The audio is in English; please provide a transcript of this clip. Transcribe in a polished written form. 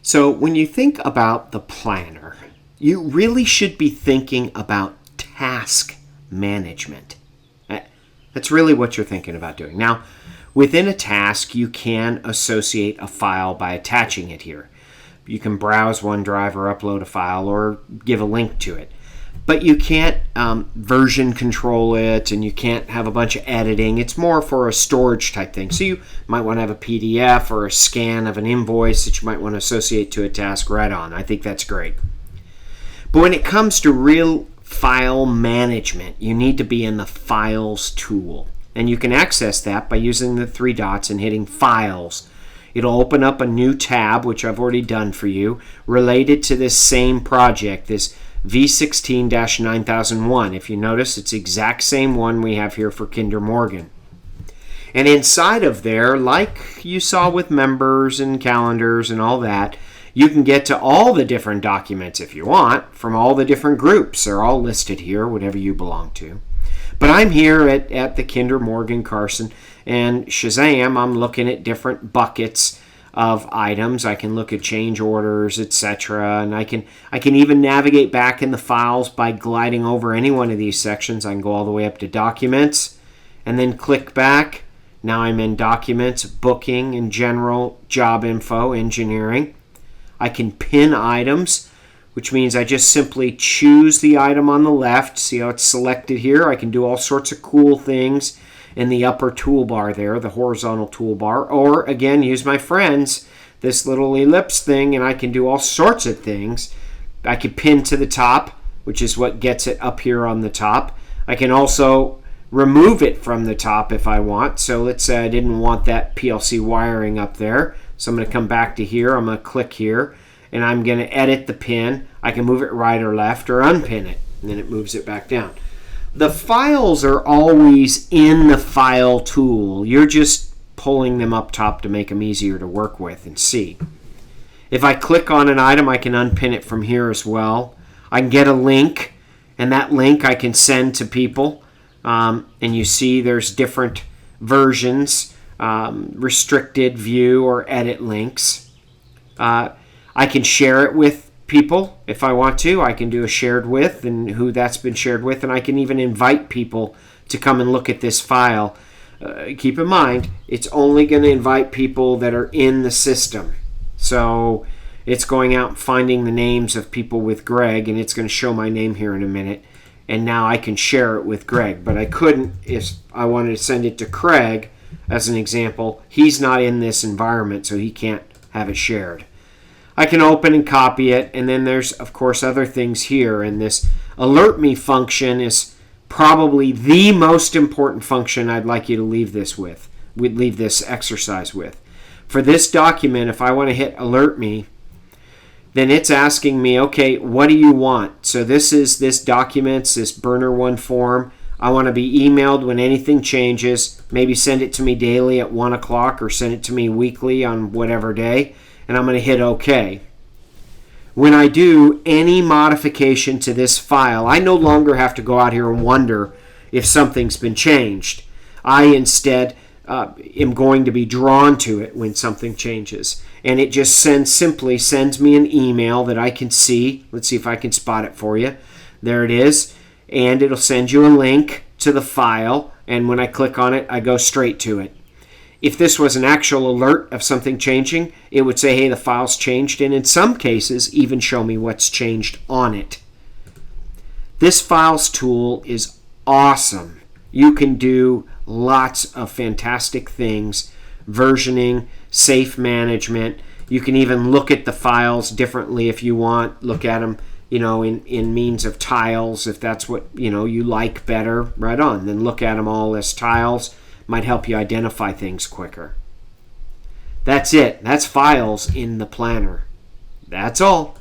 So when you think about the planner, you really should be thinking about task management. That's really what you're thinking about doing. Now, within a task, you can associate a file by attaching it here. You can browse OneDrive or upload a file or give a link to it. But you can't version control it, and you can't have a bunch of editing. It's more for a storage type thing. So you might want to have a PDF or a scan of an invoice that you might want to associate to a task. Right on. I think that's great. But when it comes to real file management, you need to be in the Files tool. And you can access that by using the three dots and hitting Files. It'll open up a new tab, which I've already done for you, related to this same project, this V16-9001. If you notice, it's the exact same one we have here for Kinder Morgan. And inside of there, like you saw with members and calendars and all that, you can get to all the different documents if you want from all the different groups. They're all listed here, whatever you belong to. But I'm here at the Kinder Morgan Carson, and Shazam, I'm looking at different buckets of items. I can look at change orders, etc., and I can even navigate back in the files by gliding over any one of these sections. I can go all the way up to documents and then click back. Now I'm in documents, booking, and general, job info, engineering. I can pin items, which means I just simply choose the item on the left. See how it's selected here? I can do all sorts of cool things in the upper toolbar there, the horizontal toolbar, or again use my friends, this little ellipse thing, and I can do all sorts of things. I can pin to the top, which is what gets it up here on the top. I can also remove it from the top if I want. So let's say I didn't want that PLC wiring up there. So I'm going to come back to here. I'm going to click here, and I'm going to edit the pin. I can move it right or left or unpin it, and then it moves it back down. The files are always in the File tool. You're just pulling them up top to make them easier to work with and see. If I click on an item, I can unpin it from here as well. I can get a link, and that link I can send to people. And you see there's different versions, restricted, view, or edit links. I can share it with people if I want to. I can do a shared with and who that's been shared with, and I can even invite people to come and look at this file. Keep in mind, it's only going to invite people that are in the system. So it's going out and finding the names of people with Greg, and it's going to show my name here in a minute. And now I can share it with Greg, but I couldn't if I wanted to send it to Craig as an example. He's not in this environment, so he can't have it shared. I can open and copy it, and then there's, of course, other things here. And this alert me function is probably the most important function I'd like you to leave this with. We'd leave this exercise with. For this document, if I want to hit alert me, then it's asking me, okay, what do you want? So this is this documents, this burner one form. I want to be emailed when anything changes. Maybe send it to me daily at 1 o'clock or send it to me weekly on whatever day. And I'm going to hit OK. When I do any modification to this file, I no longer have to go out here and wonder if something's been changed. I instead am going to be drawn to it when something changes. And it just simply sends me an email that I can see. Let's see if I can spot it for you. There it is. And it'll send you a link to the file. And when I click on it, I go straight to it. If this was an actual alert of something changing, it would say, hey, the file's changed, and in some cases, even show me what's changed on it. This Files tool is awesome. You can do lots of fantastic things, versioning, safe management. You can even look at the files differently if you want. Look at them, in means of tiles, if that's what, you like better. Right on. Then look at them all as tiles. Might help you identify things quicker. That's it. That's files in the planner. That's all.